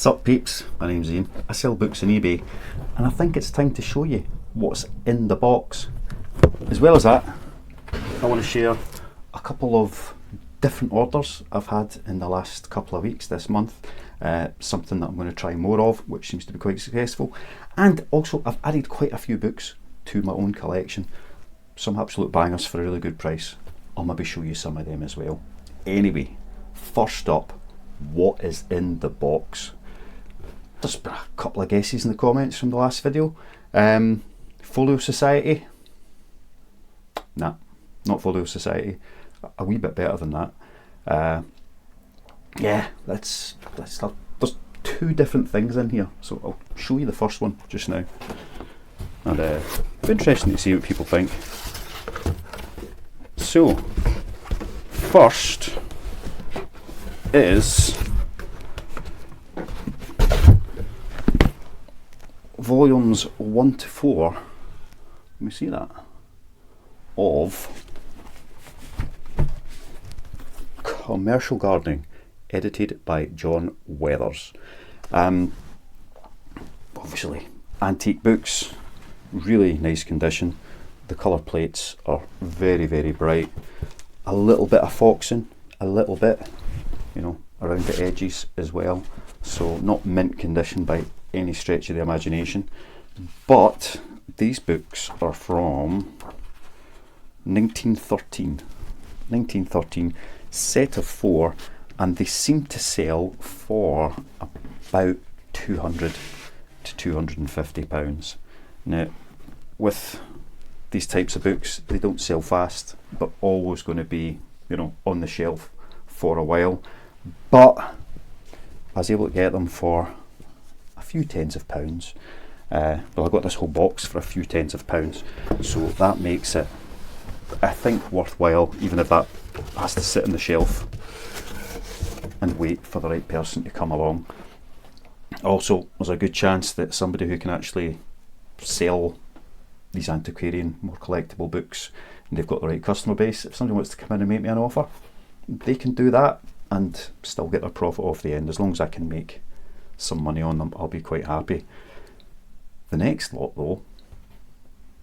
Sup peeps, my name's Ian. I sell books on eBay and I think it's time to show you what's in the box. As well as that, I want to share a couple of different orders I've had in the last couple of weeks this month. Something that I'm going to try more of, which seems to be quite successful. And also I've added quite a few books to my own collection. Some absolute bangers for a really good price. I'll maybe show you some of them as well. Anyway, first up, what is in the box? There's been a couple of guesses in the comments from the last video. Folio Society? Nah, not Folio Society. A wee bit better than that. Yeah, there's two different things in here, so I'll show you the first one just now. And it'll be interesting to see what people think. So, first is volumes 1 to 4, let me see that, of Commercial Gardening, edited by John Weathers. Obviously antique books, really nice condition. The colour plates are very, very bright. A little bit of foxing, a little bit, you know, around the edges as well. So not mint condition by any stretch of the imagination. But these books are from 1913, set of 4, and they seem to sell for about 200 to 250 pounds. Now, with these types of books, they don't sell fast, but always going to be, you know, on the shelf for a while. But I was able to get them for a few tens of pounds. Well, I got this whole box for a few tens of pounds, so that makes it, I think, worthwhile, even if that has to sit on the shelf and wait for the right person to come along. Also, there's a good chance that somebody who can actually sell these antiquarian, more collectible books, and they've got the right customer base, if somebody wants to come in and make me an offer, they can do that and still get their profit off the end. As long as I can make some money on them, I'll be quite happy. The next lot though,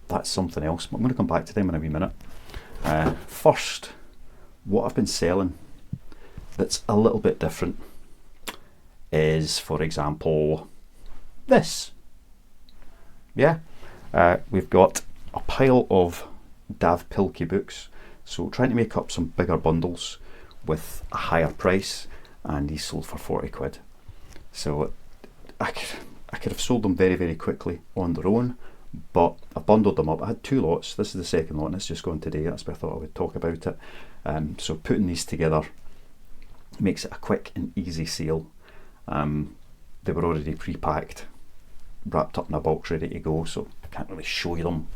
that's something else. I'm going to come back to them in a wee minute. First, what I've been selling that's a little bit different is, for example, this. Yeah, we've got a pile of Dav Pilkey books, so trying to make up some bigger bundles with a higher price, and these sold for 40 quid. So I could have sold them very, very quickly on their own, but I bundled them up. I had 2 lots. This is the second lot and it's just gone today. That's why I thought I would talk about it. So putting these together makes it a quick and easy sale. They were already pre-packed, wrapped up in a box ready to go, so I can't really show you them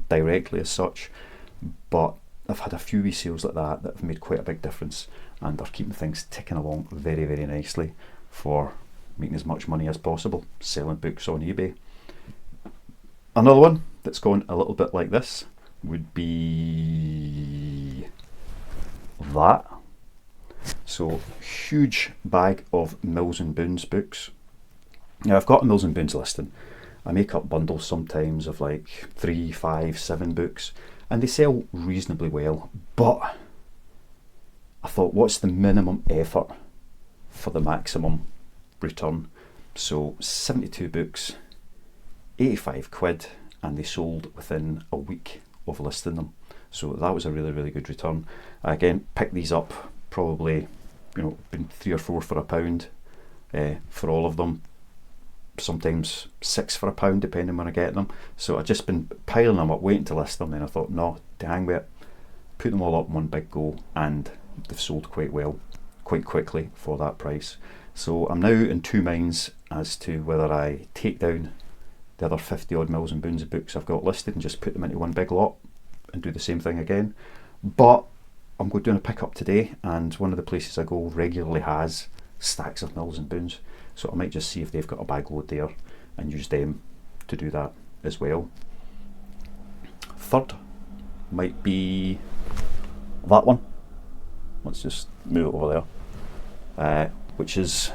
directly as such, but I've had a few wee sales like that have made quite a big difference, and are keeping things ticking along very, very nicely for making as much money as possible selling books on eBay. Another one that's gone a little bit like this would be that. So, huge bag of Mills and Boons books. Now, I've got a Mills and Boons listing. I make up bundles sometimes of like 3, 5, 7 books, and they sell reasonably well, but I thought, what's the minimum effort for the maximum return? So 72 books, 85 quid, and they sold within a week of listing them. So that was a really, really good return. Again, picked these up, probably, you know, been 3 or 4 for £1 for all of them. Sometimes 6 for £1 depending when I get them. So I've just been piling them up, waiting to list them, and I thought, no, to hang with it, put them all up in one big go, and they've sold quite well, quite quickly for that price. So I'm now in 2 minds as to whether I take down the other 50 odd Mills and Boons of books I've got listed and just put them into one big lot and do the same thing again. But I'm going doing a pick up today, and one of the places I go regularly has stacks of Mills and Boons, so I might just see if they've got a bag load there and use them to do that as well. Third might be that one. Let's just move it over there, which is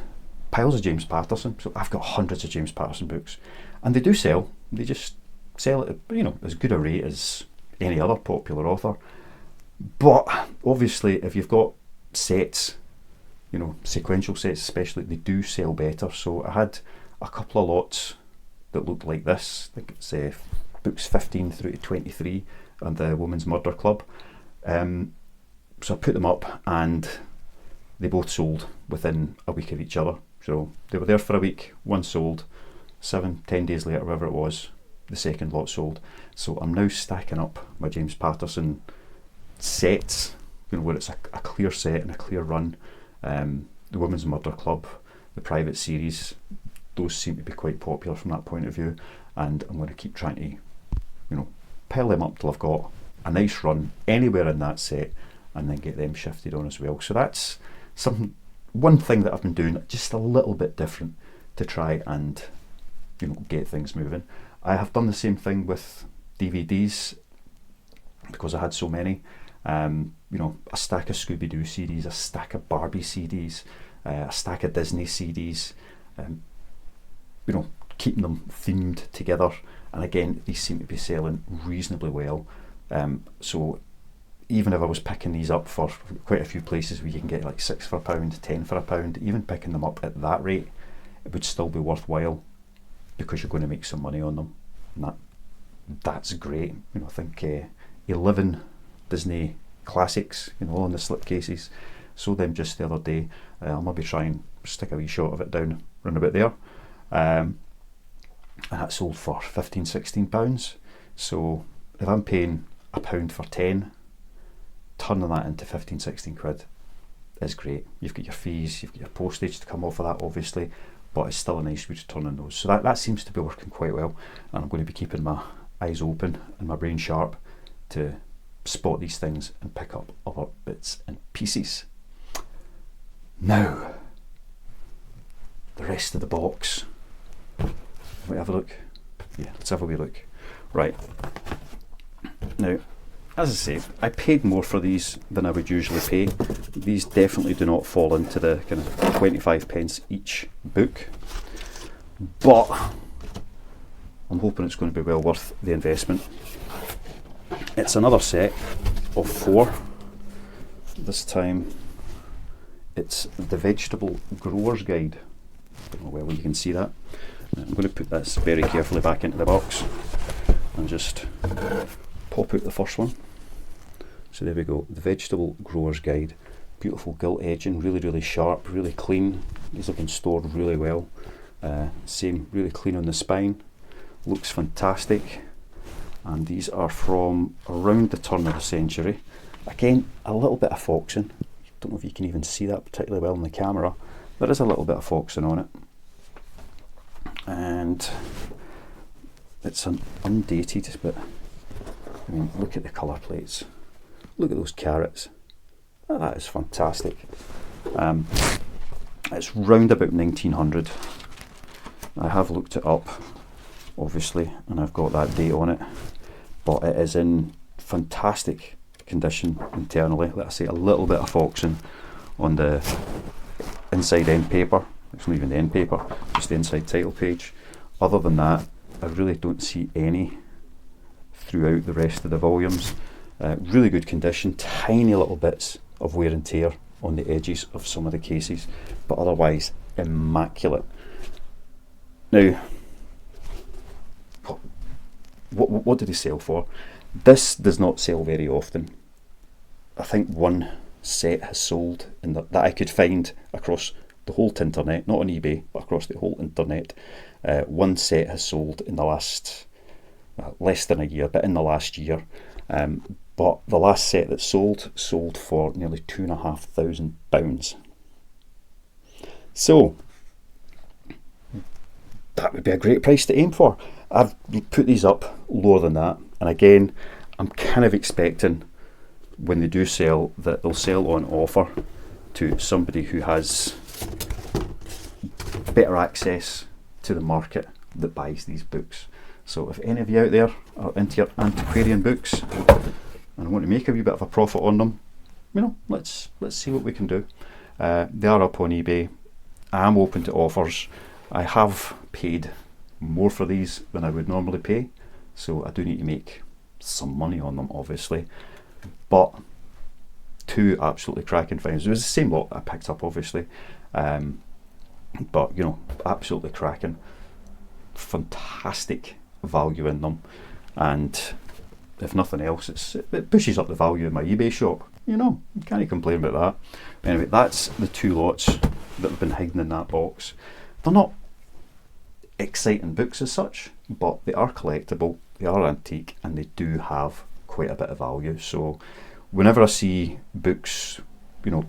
piles of James Patterson. So I've got hundreds of James Patterson books, and they do sell. They just sell at, you know, as good a rate as any other popular author. But obviously, if you've got sets, you know, sequential sets especially, they do sell better. So I had a couple of lots that looked like this. I think it's books 15 through to 23 and the Women's Murder Club. So I put them up and they both sold within a week of each other. So they were there for a week, one sold, 7-10 days later, whatever it was, the second lot sold. So I'm now stacking up my James Patterson sets, you know, where it's a clear set and a clear run. The Women's Murder Club, the private series, those seem to be quite popular from that point of view, and I'm going to keep trying to, you know, pile them up till I've got a nice run anywhere in that set, and then get them shifted on as well. So that's one thing that I've been doing just a little bit different to try and, you know, get things moving. I have done the same thing with DVDs because I had so many. You know, a stack of Scooby-Doo CDs, a stack of Barbie CDs, a stack of Disney CDs, you know, keeping them themed together. And again, these seem to be selling reasonably well. So even if I was picking these up for quite a few places where you can get like 6 for £1, 10 for £1, even picking them up at that rate, it would still be worthwhile because you're going to make some money on them. And that's great. You know, I think 11 Disney classics, you know, all in the slipcases. Sold them just the other day. I'll maybe try and stick a wee shot of it down round about there. And that sold for £15-16. So if I'm paying £1 for 10, turning that into 15-16 quid is great. You've got your fees, you've got your postage to come off of that, obviously, but it's still a nice return on those. So that seems to be working quite well, and I'm going to be keeping my eyes open and my brain sharp to spot these things and pick up other bits and pieces. Now, the rest of the box. Wait, have a look. Yeah, let's have a wee look. Right. Now, as I say, I paid more for these than I would usually pay. These definitely do not fall into the kind of 25 pence each book, but I'm hoping it's going to be well worth the investment. It's another set of 4. This time it's the Vegetable Grower's Guide. I don't know whether you can see that. I'm going to put this very carefully back into the box and just pop out the first one. So there we go, the Vegetable Grower's Guide. Beautiful gilt edging, really sharp, really clean. These have been stored really well. Same, really clean on the spine. Looks fantastic. And these are from around the turn of the century. Again, a little bit of foxing. Don't know if you can even see that particularly well on the camera. There is a little bit of foxing on it. And it's undated, but I mean, look at the colour plates. Look at those carrots. Oh, that is fantastic. It's round about 1900. I have looked it up, obviously, and I've got that date on it, but it is in fantastic condition internally. Like I say, a little bit of foxing on the inside end paper. It's not even the end paper, just the inside title page. Other than that, I really don't see any throughout the rest of the volumes. Really good condition, tiny little bits of wear and tear on the edges of some of the cases, but otherwise immaculate. Now, what do they sell for? This does not sell very often. I think one set has sold that I could find across the whole internet, not on eBay, but across the whole internet. One set has sold in the last, less than a year, but in the last year. But the last set that sold for nearly £2,500. So that would be a great price to aim for. I've put these up lower than that, and again, I'm kind of expecting when they do sell that they'll sell on offer to somebody who has better access to the market that buys these books. So if any of you out there are into your antiquarian books and want to make a wee bit of a profit on them, you know, let's see what we can do. They are up on eBay I am open to offers. I have paid more for these than I would normally pay, so I do need to make some money on them, obviously. But two absolutely cracking finds. It was the same lot I picked up, obviously, but you know, absolutely cracking. Fantastic value in them, and if nothing else, it pushes up the value of my eBay shop. You know, you can't complain about that. Anyway, that's the two lots that have been hiding in that box. They're not exciting books as such, but they are collectible, they are antique, and they do have quite a bit of value. So whenever I see books, you know,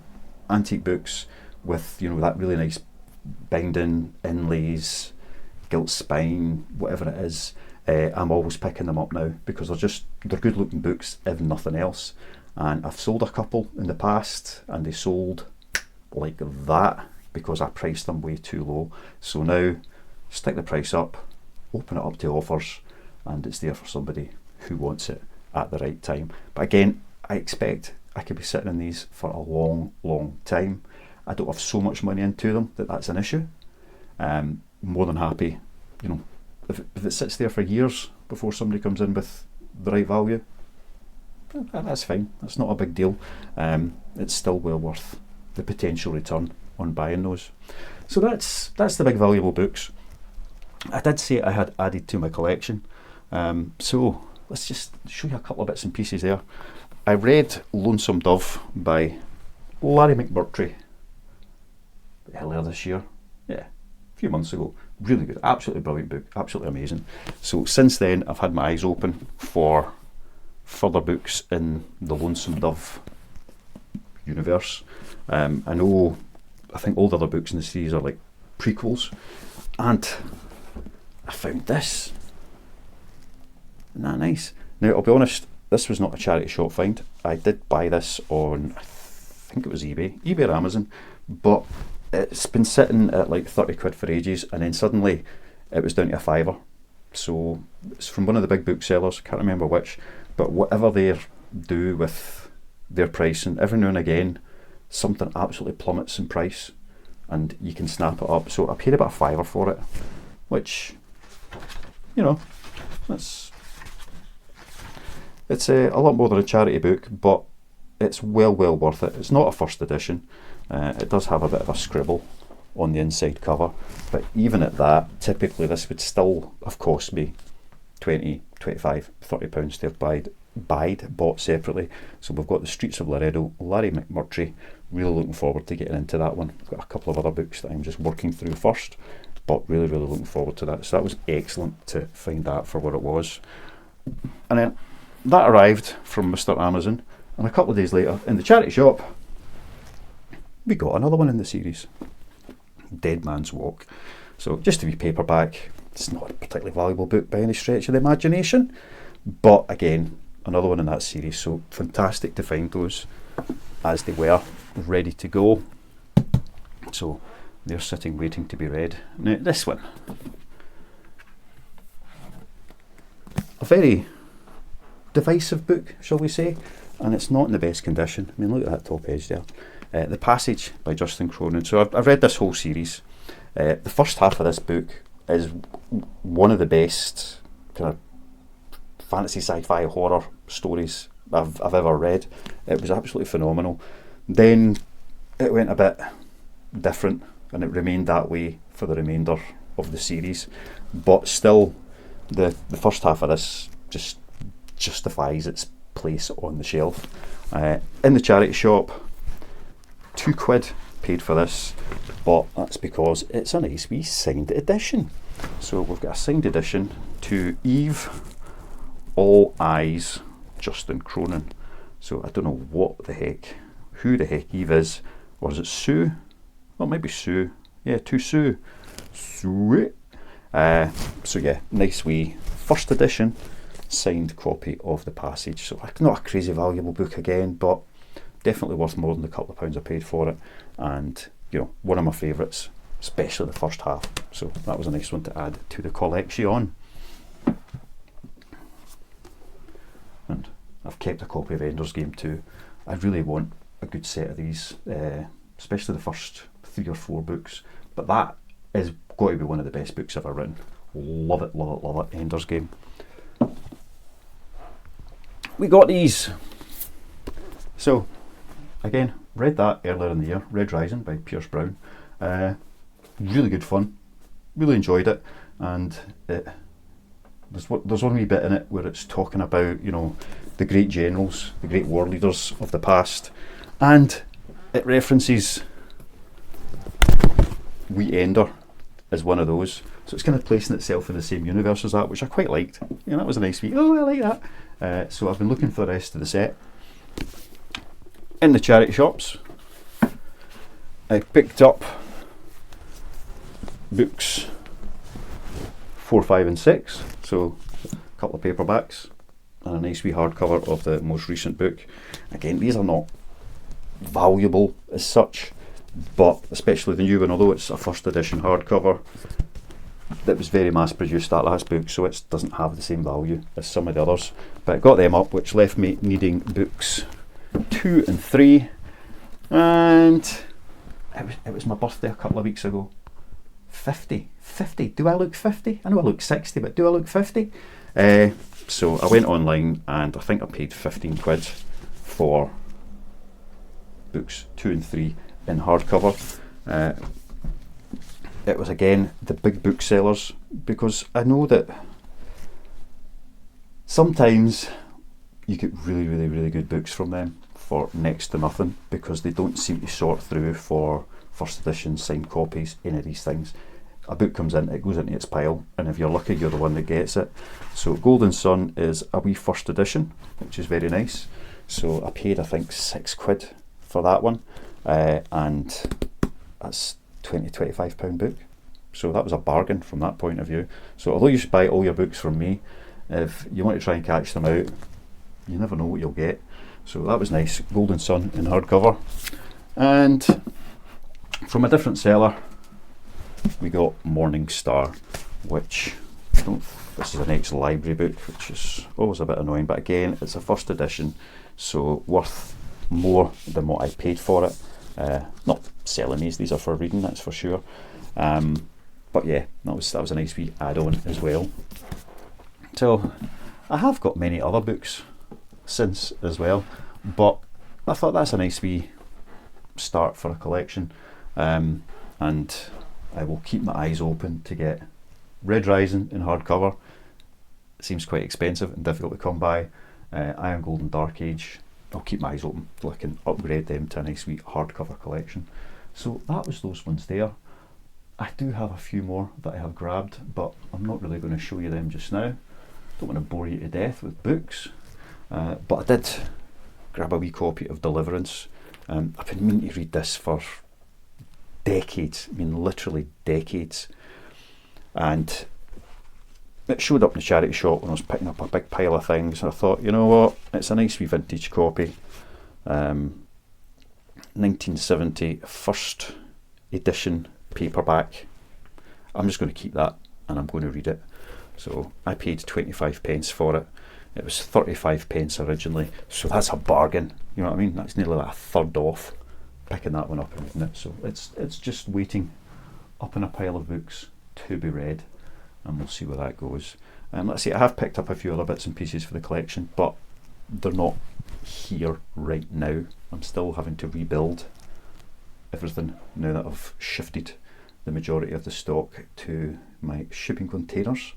antique books with, you know, that really nice binding, inlays, gilt spine, whatever it is, I'm always picking them up now, because they're good looking books if nothing else. And I've sold a couple in the past and they sold like that because I priced them way too low. So now stick the price up, open it up to offers, and it's there for somebody who wants it at the right time. But again, I expect I could be sitting in these for a long time. I don't have so much money into them that that's an issue. More than happy, you know, if it sits there for years before somebody comes in with the right value, that's fine. That's not a big deal. It's still well worth the potential return on buying those. So that's the big valuable books. I did say I had added to my collection. So let's just show you a couple of bits and pieces there. I read Lonesome Dove by Larry McMurtry earlier this year. Yeah, a few months ago. Really good, absolutely brilliant book, absolutely amazing. So since then I've had my eyes open for further books in the Lonesome Dove universe. I think all the other books in the series are like prequels, and I found this. Isn't that nice? Now I'll be honest, this was not a charity shop find. I did buy this on, I think it was eBay or Amazon, but it's been sitting at like 30 quid for ages, and then suddenly it was down to a fiver. So it's from one of the big booksellers, I can't remember which, but whatever they do with their pricing, every now and again something absolutely plummets in price and you can snap it up. So I paid about a fiver for it, which, you know, it's a lot more than a charity book, but it's well worth it. It's not a first edition. It does have a bit of a scribble on the inside cover, but even at that, typically this would still have cost me 20, 25, 30 pounds to have bought separately. So we've got The Streets of Laredo, Larry McMurtry. Really looking forward to getting into that one. I've got a couple of other books that I'm just working through first, but really looking forward to that. So that was excellent to find that for what it was. And then that arrived from Mr. Amazon, and a couple of days later in the charity shop we got another one in the series, Dead Man's Walk. So just to be paperback, it's not a particularly valuable book by any stretch of the imagination, but again, another one in that series. So fantastic to find those as they were ready to go. So they're sitting waiting to be read. Now this one, a very divisive book, shall we say, and it's not in the best condition. I mean, look at that top edge there. The Passage by Justin Cronin. So I've read this whole series. The first half of this book is one of the best kind of fantasy sci-fi horror stories I've ever read. It was absolutely phenomenal. Then it went a bit different, and it remained that way for the remainder of the series, but still the first half of this just justifies its place on the shelf. In the charity shop, £2 paid for this, but that's because it's a nice wee signed edition. So we've got a signed edition to Eve, All Eyes, Justin Cronin. So I don't know who the heck Eve is, or is it Sue? Well, maybe Sue. Yeah, to Sue. Sweet. So yeah, nice wee first edition signed copy of The Passage. So not a crazy valuable book again, but definitely worth more than the couple of pounds I paid for it, and you know, one of my favourites, especially the first half. So that was a nice one to add to the collection. And I've kept a copy of Ender's Game too. I really want a good set of these, especially the first 3 or 4 books. but that is got to be one of the best books ever written. Love it, love it, love it. Ender's Game. We got these. So, again, read that earlier in the year. Red Rising by Pierce Brown. Really good fun. Really enjoyed it. And there's one wee bit in it where it's talking about, you know, the great generals, the great war leaders of the past. And it references wee Ender as one of those. So it's kind of placing itself in the same universe as that, which I quite liked. You know, that was a nice wee, oh, I like that. So I've been looking for the rest of the set. In the charity shops, I picked up books 4, 5 and 6, so a couple of paperbacks and a nice wee hardcover of the most recent book. Again, these are not valuable as such, but especially the new one, although it's a first edition hardcover that was very mass produced, that last book, so it doesn't have the same value as some of the others. But I got them up, which left me needing books 2 and 3, and it was my birthday a couple of weeks ago. 50, do I look 50? I know I look 60, but do I look 50? So I went online and I think I paid 15 quid for books 2 and 3 in hardcover. It was again the big booksellers, because I know that sometimes you get really, really, really good books from them for next to nothing, because they don't seem to sort through for first edition, signed copies, any of these things. A book comes in, it goes into its pile, and if you're lucky, you're the one that gets it. So Golden Sun is a wee first edition, which is very nice. So I paid, I think, 6 quid for that one, and that's £20-25 book. So that was a bargain from that point of view. So although you should buy all your books from me, if you want to try and catch them out, you never know what you'll get. So that was nice. Golden Sun in hardcover. And from a different seller, we got Morning Star, which this is an ex-library book, which is always a bit annoying, but again, it's a first edition, so worth more than what I paid for it. Not selling these are for reading, that's for sure. But yeah, that was a nice wee add-on as well. So I have got many other books since as well, but I thought that's a nice wee start for a collection, and I will keep my eyes open to get Red Rising in hardcover. It seems quite expensive and difficult to come by. Iron Gold and Dark Age, I'll keep my eyes open so I can upgrade them to a nice wee hardcover collection. So that was those ones there. I do have a few more that I have grabbed, but I'm not really going to show you them just now. Don't want to bore you to death with books, but I did grab a wee copy of Deliverance. I've been meaning to read this for decades, I mean literally decades, and it showed up in the charity shop when I was picking up a big pile of things, and I thought, you know what, it's a nice wee vintage copy. 1970 first edition paperback. I'm just going to keep that and I'm going to read it. So I paid 25 pence for it. It was 35 pence originally, so that's a bargain, you know what I mean? That's nearly like a third off picking that one up and reading it. So it's just waiting up in a pile of books to be read, and we'll see where that goes. Let's see, I have picked up a few other bits and pieces for the collection, but they're not here right now. I'm still having to rebuild everything now that I've shifted the majority of the stock to my shipping containers,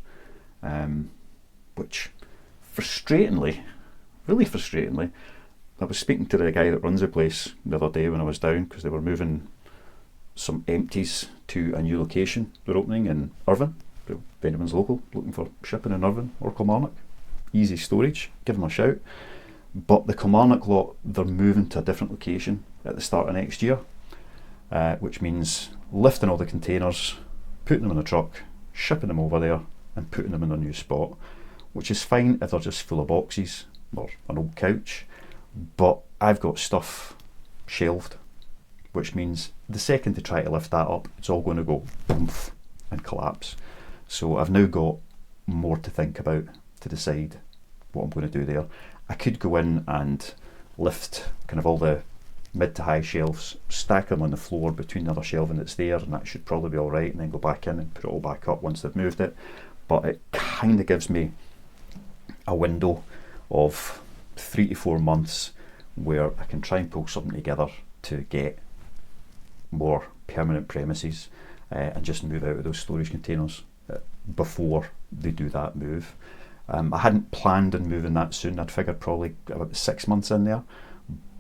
which frustratingly, really frustratingly, I was speaking to the guy that runs the place the other day when I was down, because they were moving some empties to a new location they're opening in Irvine. If anyone's local looking for shipping in Irvine or Kilmarnock, easy storage, give them a shout. But the Kilmarnock lot, they're moving to a different location at the start of next year, which means lifting all the containers, putting them in a truck, shipping them over there and putting them in their new spot, which is fine if they're just full of boxes or an old couch, but I've got stuff shelved, which means the second they try to lift that up, it's all going to go boomf and collapse. So I've now got more to think about to decide what I'm going to do there. I could go in and lift kind of all the mid to high shelves, stack them on the floor between the other shelving that's there, and that should probably be all right, and then go back in and put it all back up once they've moved it. But it kind of gives me a window of 3 to 4 months where I can try and pull something together to get more permanent premises and just move out of those storage containers before they do that move. I hadn't planned on moving that soon. I'd figured probably about 6 months in there,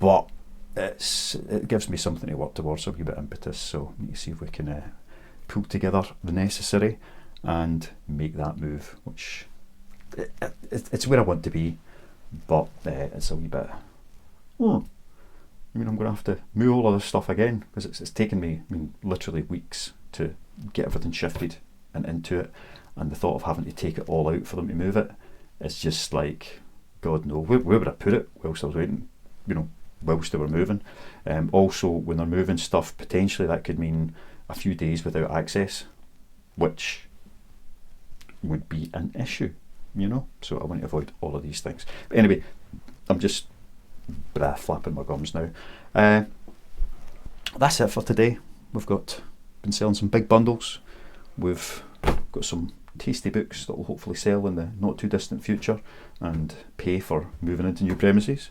but it gives me something to work towards, a wee bit of impetus. So we need to see if we can pull together the necessary and make that move, which it's where I want to be, but it's a wee bit. I mean, I'm going to have to move all of this stuff again, because it's taken me, literally weeks to get everything shifted and into it, and the thought of having to take it all out for them to move it, it's just like, God no, where would I put it whilst I was waiting, whilst they were moving. Also, when they're moving stuff, potentially that could mean a few days without access, which would be an issue, so I want to avoid all of these things. But anyway, I'm just flapping my gums now. That's it for today. We've been selling some big bundles. We've got some tasty books that will hopefully sell in the not too distant future and pay for moving into new premises,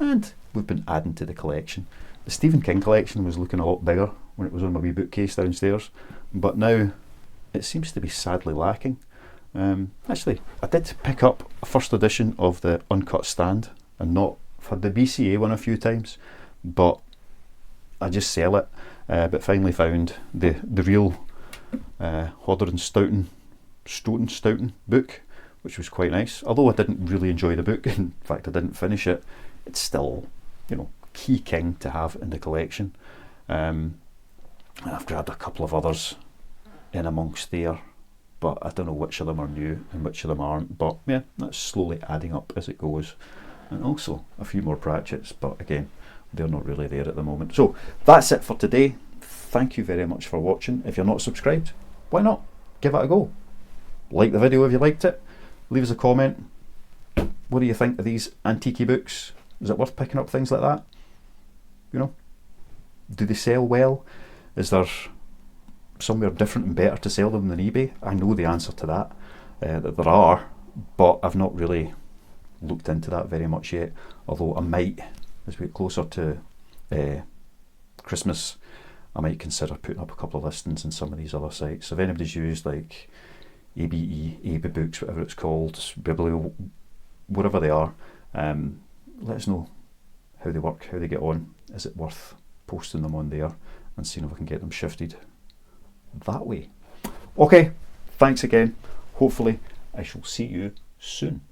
and we've been adding to the collection. The Stephen King collection was looking a lot bigger when it was on my wee bookcase downstairs, but now it seems to be sadly lacking. Actually, I did pick up a first edition of the Uncut Stand, and not for the BCA one a few times, but I just sell it. But finally found the real Hodder and Stoughton book, which was quite nice. Although I didn't really enjoy the book, in fact I didn't finish it, it's still, key King to have in the collection. And I've grabbed a couple of others in amongst there, but I don't know which of them are new and which of them aren't. But yeah, that's slowly adding up as it goes. And also a few more Pratchetts, but again, they're not really there at the moment. So that's it for today. Thank you very much for watching. If you're not subscribed, why not? Give it a go. Like the video if you liked it. Leave us a comment. What do you think of these antique books? Is it worth picking up things like that? Do they sell well? Is there somewhere different and better to sell them than eBay? I know the answer to that, that there are, but I've not really looked into that very much yet. Although I might, as we get closer to Christmas, I might consider putting up a couple of listings in some of these other sites. So if anybody's used like ABE Books, whatever it's called, Biblio, whatever they are, let us know how they work, how they get on. Is it worth posting them on there and seeing if we can get them shifted that way? Okay, thanks again. Hopefully I shall see you soon.